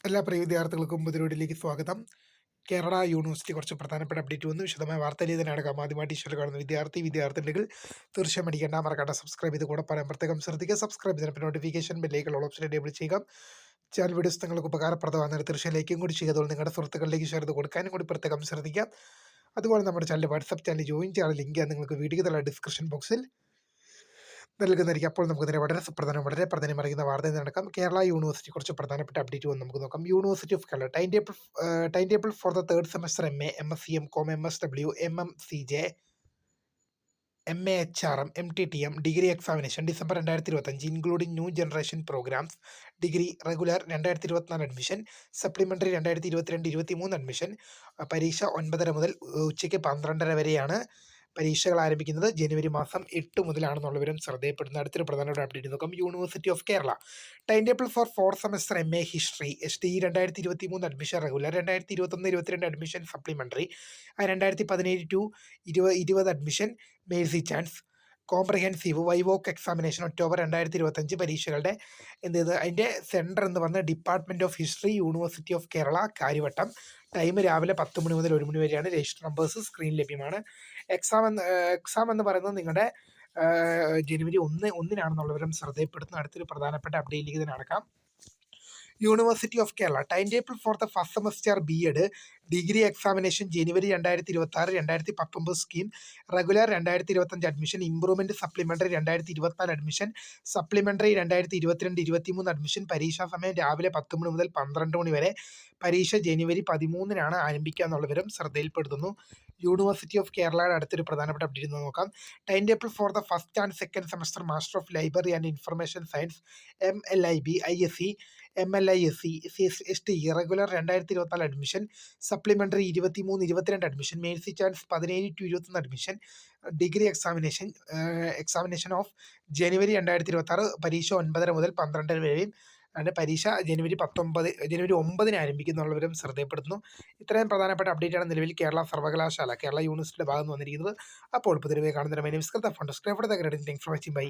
എല്ലാ പ്രിയ വിദ്യാർത്ഥികൾക്കും പുതിയൊരുവിലേക്ക് സ്വാഗതം. കേരള യൂണിവേഴ്സിറ്റി കുറച്ച് പ്രധാനപ്പെട്ട അപ്ഡേറ്റ് വന്നു. വിശദമായ വാർത്തയിലേതിനാണ് ആദ്യമായിട്ട് ഈശ്വര കാണുന്ന വിദ്യാർത്ഥിനികൾ തീർച്ചയായും അടിക്കേണ്ട മറക്കാണ്ട സബ്സ്ക്രൈബ് ചെയ്ത് കൂടെ പറയാൻ പ്രത്യേകം ശ്രദ്ധിക്കുക. സബ്സ്ക്രൈബ് ചെയ്തിട്ട് നോട്ടിഫിക്കേഷൻ ബെല്ലേക്കുള്ള ഓപ്ഷൻ എനേബിൾ ചെയ്യുക. ചാനൽ വീഡിയോസ് നിങ്ങൾക്ക് ഉപകാരപ്രദമാകുന്ന തീർച്ചയായും ലൈക്കും കൂടി ചെയ്യുക. അതുപോലെ നിങ്ങളുടെ സുഹൃത്തുക്കളിലേക്ക് ഷെയർ ചെയ്ത് കൊടുക്കാനും കൂടി പ്രത്യേകം ശ്രദ്ധിക്കുക. അതുപോലെ നമ്മുടെ ചാനൽ വാട്സ്ആപ്പ് ചാനൽ ജോയിൻ ചെയ്യാൻ ലിങ്ക് നിങ്ങൾക്ക് വീഡിയോ തല ഡിസ്ക്രിപ്ഷൻ ബോക്സിൽ നൽകുന്നതായിരിക്കും. അപ്പോൾ നമുക്ക് ഇതിനെ വളരെ പ്രധാനം അറിയുന്ന വാർത്ത നടക്കാം. കേരള യൂണിവേഴ്സിറ്റി കുറച്ച് പ്രധാനപ്പെട്ട അപ്ഡേറ്റ് വന്ന് നമുക്ക് നോക്കാം. University of Kerala time table for the third semester MA, MSc, MCom, MSW, MMCJ, MAHRM, MTTM degree examination December 2025 including new generation programmes. Degree regular 2024 admission, supplementary 2022-23 admission. പരീക്ഷ 9:30 മുതൽ ഉച്ചയ്ക്ക് 12:30 വരെയാണ്. പരീക്ഷകൾ ആരംഭിക്കുന്നത് ജനുവരി മാസം 8 മുതലാണെന്നുള്ള വിവരം ശ്രദ്ധയപ്പെടുന്ന അടുത്തൊരു പ്രധാനപ്പെട്ട അപ്ഡേറ്റ് നോക്കാം. University of Kerala time table for fourth semester MA history STE 2023 admission regular, 2021-22 admission supplementary, 2017-20 admission mercy chance. Comprehensive വൈവോക്ക് എക്സാമിനേഷൻ ഒക്ടോബർ 2025 പരീക്ഷകളുടെ അതിൻ്റെ സെൻറ്റർ എന്ന് പറഞ്ഞ department of history, university of Kerala, Karyavattom. Time രാവിലെ 10 മണി മുതൽ 1 മണി വരെയാണ്. രജിസ്റ്റർ നമ്പേഴ്സ് സ്ക്രീൻ ലഭ്യമാണ്. എക്സാം എന്ന് പറയുന്നത് നിങ്ങളുടെ ജനുവരി 1-നാണെന്നുള്ള വിവരം ശ്രദ്ധയപ്പെടുത്തുന്ന അടുത്തൊരു പ്രധാനപ്പെട്ട അപ്ഡേറ്റിലേക്ക് തന്നെ നടക്കാം. University of Kerala time table for the first semester BEd degree examination January 2026 2019 scheme regular 2025 admission, improvement supplementary 2024 admission, supplementary 2022-23 admission. പരീക്ഷാ സമയം രാവിലെ 10 മണി മുതൽ 12 മണി വരെ. പരീക്ഷ ജനുവരി 13-നാണ് ആരംഭിക്കുക എന്നുള്ള വിവരം ശ്രദ്ധയിൽപ്പെടുത്തുന്നു. യൂണിവേഴ്സിറ്റി ഓഫ് കേരളയുടെ അടുത്തൊരു പ്രധാനപ്പെട്ട അപ്ഡേറ്റ് നോക്കാം. Time table for the first and second semester master of library and information science MLIB ISC MLISC STE regular 2024 admission, supplementary 23-22 admission, mercy chance 17-21 admission. Degree examination of ജനുവരി 2026. പരീക്ഷ 9:30 മുതൽ 12:30 വരെയും. പരീക്ഷ ജനുവരി 9-ന് ആരംഭിക്കുന്നുള്ളവരും ശ്രദ്ധയപ്പെടുത്തുന്നു. ഇത്രയും പ്രധാനപ്പെട്ട അപ്ഡേറ്റാണ് നിലവിൽ കേരള സർവകലാശാല കേരള യൂണിവേഴ്സിറ്റിയുടെ ഭാഗത്ത് വന്നിരിക്കുന്നത്. അപ്പോൾ പുതിയ കാണുന്ന താങ്ക്സ് ഫോർ വാച്ചിങ്. ബൈ.